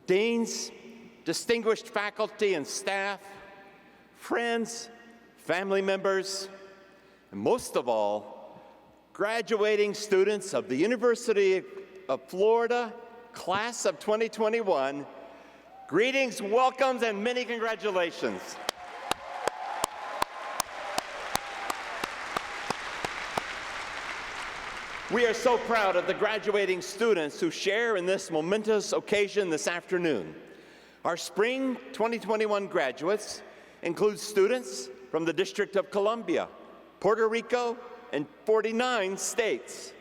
deans, distinguished faculty and staff, friends, family members, and most of all, graduating students of the University of Florida, class of 2021, greetings, welcomes, and many congratulations. We are so proud of the graduating students who share in this momentous occasion this afternoon. Our spring 2021 graduates include students from the District of Columbia, Puerto Rico, and 49 states.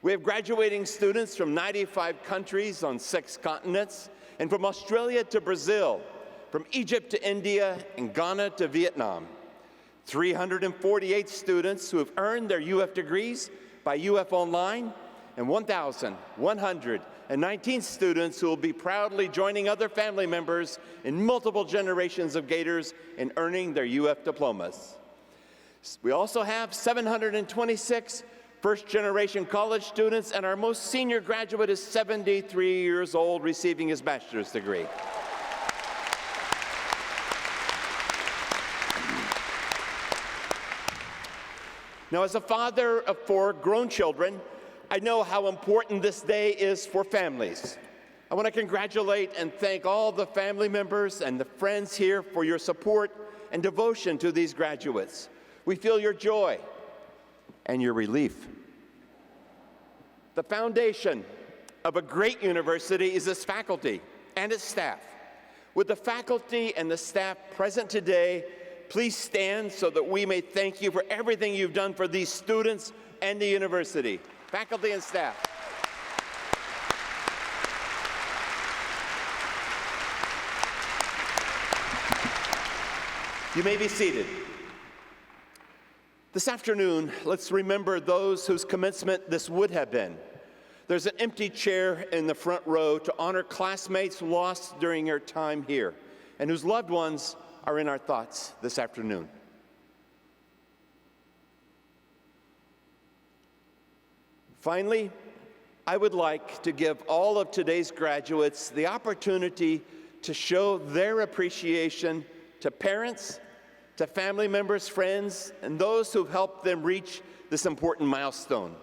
We have graduating students from 95 countries on 6 continents, and from Australia to Brazil, from Egypt to India, and Ghana to Vietnam. 348 students who have earned their UF degrees by UF Online, and 1,119 students who will be proudly joining other family members in multiple generations of Gators in earning their UF diplomas. We also have 726 first-generation college students, and our most senior graduate is 73 years old, receiving his bachelor's degree. Now, as a father of 4 grown children, I know how important this day is for families. I want to congratulate and thank all the family members and the friends here for your support and devotion to these graduates. We feel your joy and your relief. The foundation of a great university is its faculty and its staff. With the faculty and the staff present today, please stand so that we may thank you for everything you've done for these students and the university. Faculty and staff. You may be seated. This afternoon, let's remember those whose commencement this would have been. There's an empty chair in the front row to honor classmates lost during their time here, and whose loved ones are in our thoughts this afternoon. Finally, I would like to give all of today's graduates the opportunity to show their appreciation to parents, to family members, friends, and those who've helped them reach this important milestone.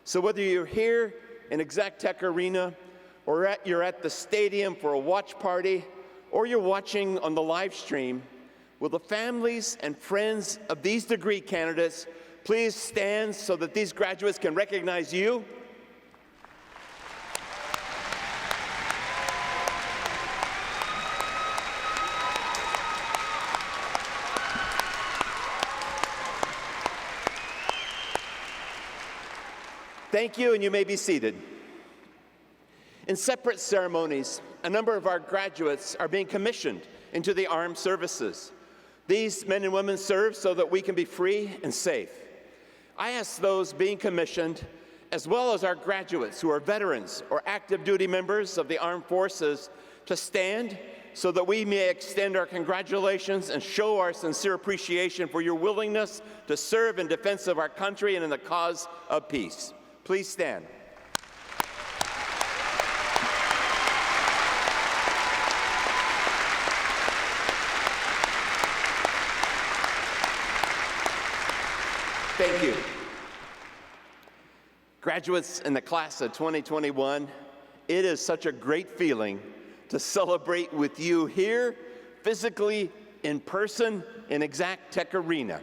So whether you're here in Exact Tech Arena, or you're at the stadium for a watch party, or you're watching on the live stream, will the families and friends of these degree candidates please stand so that these graduates can recognize you? Thank you, and you may be seated. In separate ceremonies, a number of our graduates are being commissioned into the armed services. These men and women serve so that we can be free and safe. I ask those being commissioned, as well as our graduates who are veterans or active duty members of the armed forces, to stand so that we may extend our congratulations and show our sincere appreciation for your willingness to serve in defense of our country and in the cause of peace. Please stand. Thank you. Graduates in the class of 2021, it is such a great feeling to celebrate with you here, physically, in person, in Exact Tech Arena.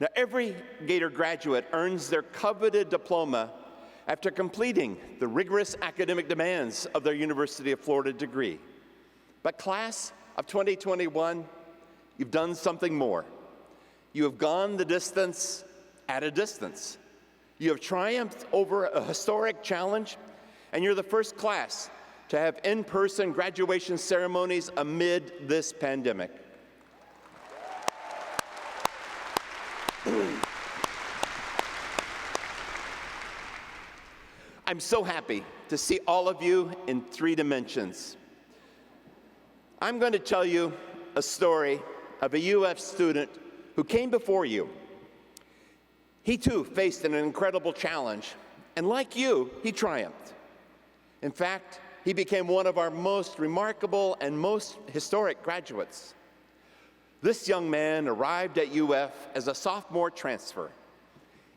Now, every Gator graduate earns their coveted diploma after completing the rigorous academic demands of their University of Florida degree. But class of 2021, you've done something more. You have gone the distance at a distance. You have triumphed over a historic challenge, and you're the first class to have in-person graduation ceremonies amid this pandemic. I'm so happy to see all of you in 3 dimensions. I'm going to tell you a story of a UF student who came before you. He too faced an incredible challenge, and like you, he triumphed. In fact, he became one of our most remarkable and most historic graduates. This young man arrived at UF as a sophomore transfer.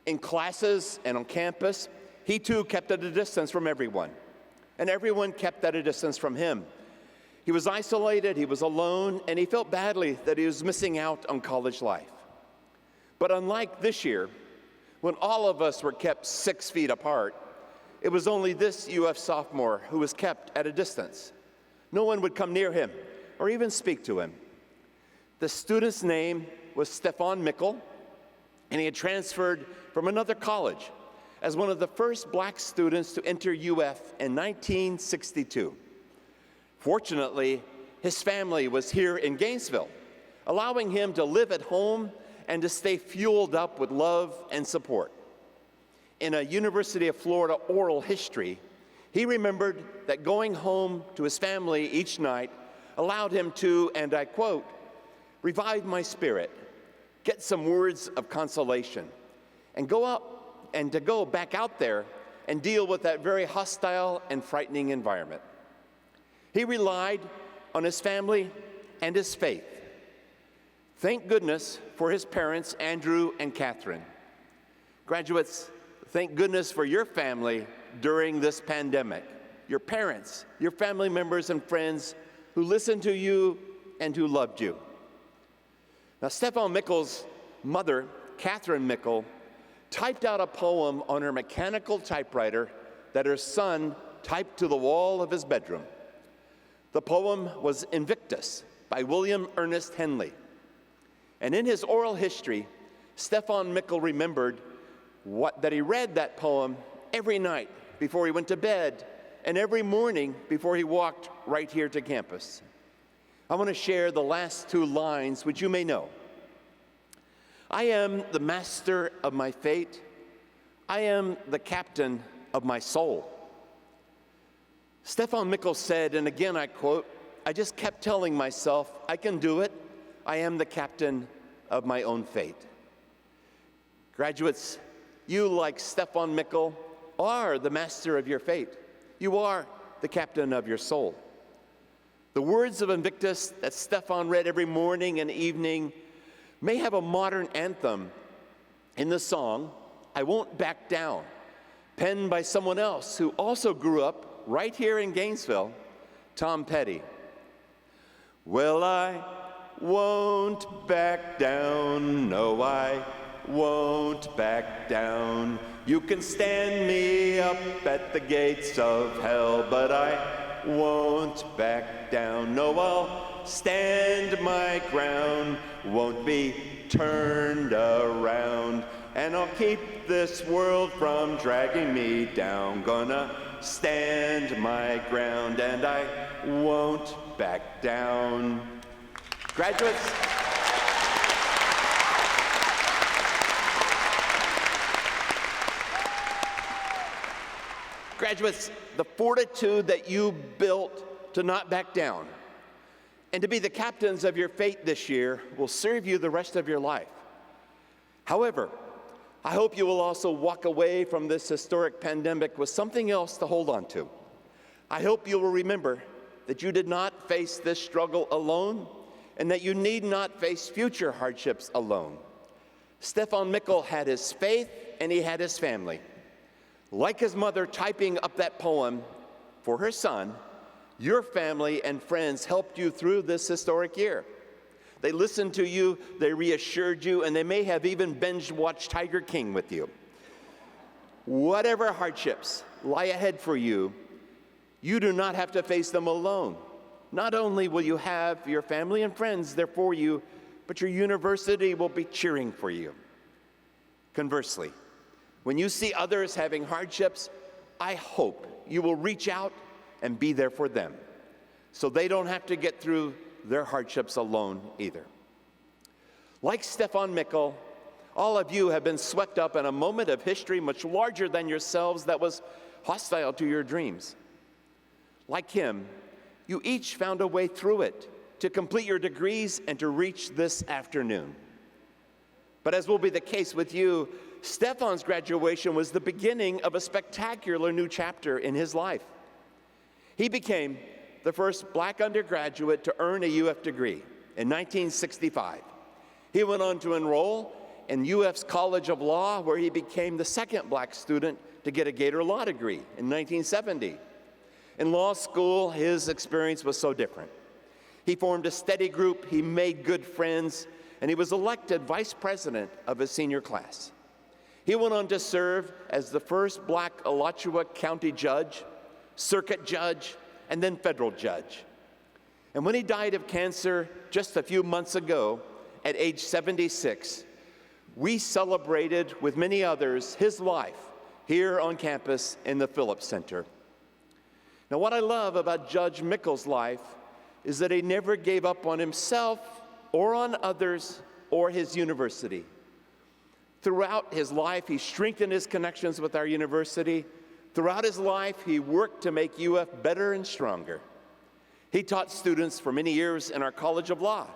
In classes and on campus, he too kept at a distance from everyone, and everyone kept at a distance from him. He was isolated, he was alone, and he felt badly that he was missing out on college life. But unlike this year, when all of us were kept 6 feet apart, it was only this UF sophomore who was kept at a distance. No one would come near him or even speak to him. The student's name was Stefan Mickel, and he had transferred from another college as one of the first black students to enter UF in 1962. Fortunately, his family was here in Gainesville, allowing him to live at home and to stay fueled up with love and support. In a University of Florida oral history, he remembered that going home to his family each night allowed him to, and I quote, "revive my spirit, get some words of consolation, and to go back out there and deal with that very hostile and frightening environment." He relied on his family and his faith. Thank goodness for his parents, Andrew and Catherine. Graduates, thank goodness for your family during this pandemic. Your parents, your family members and friends who listened to you and who loved you. Now, Stefan Mickel's mother, Catherine Mickel, typed out a poem on her mechanical typewriter that her son typed to the wall of his bedroom. The poem was Invictus by William Ernest Henley. And in his oral history, Stefan Mickel remembered that he read that poem every night before he went to bed and every morning before he walked right here to campus. I want to share the last 2 lines, which you may know. "I am the master of my fate. I am the captain of my soul." Stefan Mickel said, and again I quote, "I just kept telling myself, I can do it. I am the captain of my own fate." Graduates, you, like Stefan Mickel, are the master of your fate. You are the captain of your soul. The words of Invictus that Stefan read every morning and evening may have a modern anthem in the song, "I Won't Back Down," penned by someone else who also grew up right here in Gainesville, Tom Petty. "Well, I won't back down, no, I won't back down. You can stand me up at the gates of hell, but I won't back down. No, I'll stand my ground, won't be turned around, and I'll keep this world from dragging me down. Gonna stand my ground, and I won't back down." Graduates, the fortitude that you built to not back down and to be the captains of your fate this year will serve you the rest of your life. However, I hope you will also walk away from this historic pandemic with something else to hold on to. I hope you will remember that you did not face this struggle alone and that you need not face future hardships alone. Stefan Mickel had his faith and he had his family. Like his mother typing up that poem for her son, your family and friends helped you through this historic year. They listened to you, they reassured you, and they may have even binge-watched Tiger King with you. Whatever hardships lie ahead for you, you do not have to face them alone. Not only will you have your family and friends there for you, but your university will be cheering for you. Conversely, when you see others having hardships, I hope you will reach out and be there for them, so they don't have to get through their hardships alone either. Like Stefan Mickel, all of you have been swept up in a moment of history much larger than yourselves that was hostile to your dreams. Like him, you each found a way through it to complete your degrees and to reach this afternoon. But as will be the case with you, Stefan's graduation was the beginning of a spectacular new chapter in his life. He became the first black undergraduate to earn a UF degree in 1965. He went on to enroll in UF's College of Law, where he became the second black student to get a Gator Law degree in 1970. In law school, his experience was so different. He formed a steady group, he made good friends, and he was elected vice president of his senior class. He went on to serve as the first black Alachua County judge, circuit judge, and then federal judge. And when he died of cancer just a few months ago at age 76, we celebrated with many others his life here on campus in the Phillips Center. Now, what I love about Judge Mickle's life is that he never gave up on himself or on others or his university. Throughout his life, he strengthened his connections with our university. Throughout his life, he worked to make UF better and stronger. He taught students for many years in our College of Law.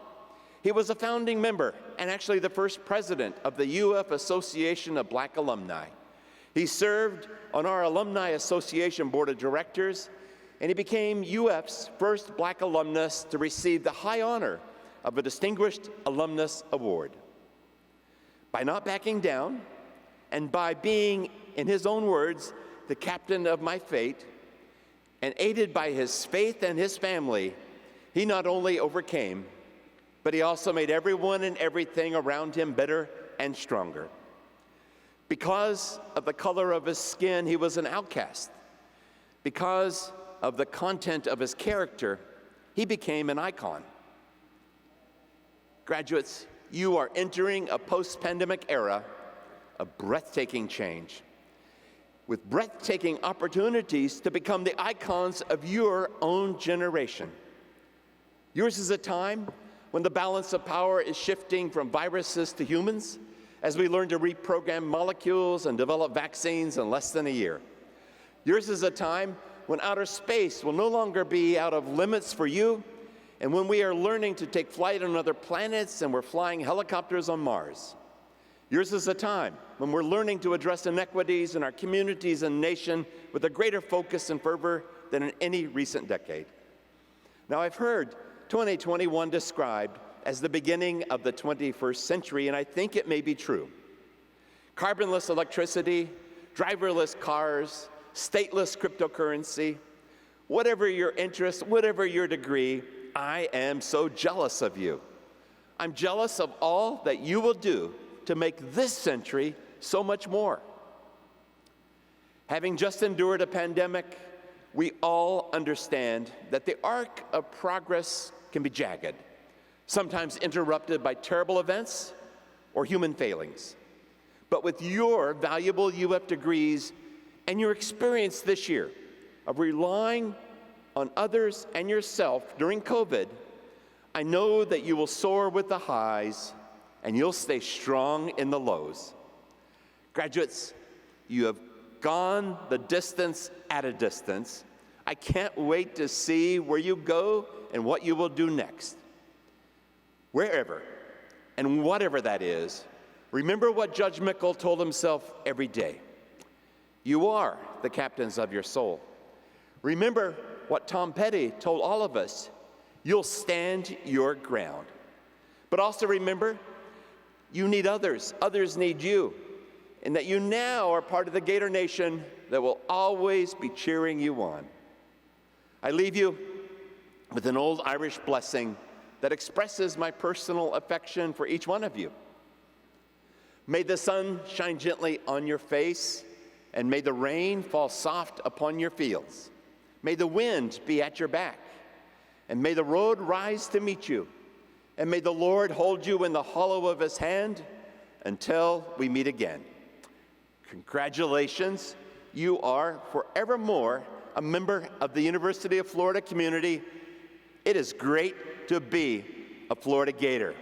He was a founding member and actually the first president of the UF Association of Black Alumni. He served on our Alumni Association Board of Directors, and he became UF's first black alumnus to receive the high honor of a Distinguished Alumnus Award. By not backing down, and by being, in his own words, the captain of my fate, and aided by his faith and his family, he not only overcame, but he also made everyone and everything around him better and stronger. Because of the color of his skin, he was an outcast. Because of the content of his character, he became an icon. Graduates, you are entering a post-pandemic era of breathtaking change, with breathtaking opportunities to become the icons of your own generation. Yours is a time when the balance of power is shifting from viruses to humans, as we learn to reprogram molecules and develop vaccines in less than a year. Yours is a time when outer space will no longer be out of limits for you, and when we are learning to take flight on other planets and we're flying helicopters on Mars. Yours is a time when we're learning to address inequities in our communities and nation with a greater focus and fervor than in any recent decade. Now, I've heard 2021 described as the beginning of the 21st century, and I think it may be true. Carbonless electricity, driverless cars, stateless cryptocurrency, whatever your interest, whatever your degree, I am so jealous of you. I'm jealous of all that you will do to make this century so much more. Having just endured a pandemic, we all understand that the arc of progress can be jagged, sometimes interrupted by terrible events or human failings. But with your valuable UF degrees and your experience this year of relying on others and yourself during COVID, I know that you will soar with the highs and you'll stay strong in the lows. Graduates, you have gone the distance at a distance. I can't wait to see where you go and what you will do next. Wherever and whatever that is, remember what Judge Mickle told himself every day. You are the captains of your soul. Remember what Tom Petty told all of us. You'll stand your ground. But also remember, you need others. Others need you. And that you now are part of the Gator Nation that will always be cheering you on. I leave you with an old Irish blessing that expresses my personal affection for each one of you. May the sun shine gently on your face, and may the rain fall soft upon your fields. May the wind be at your back, and may the road rise to meet you, and may the Lord hold you in the hollow of his hand until we meet again. Congratulations, you are forevermore a member of the University of Florida community. It is great to be a Florida Gator.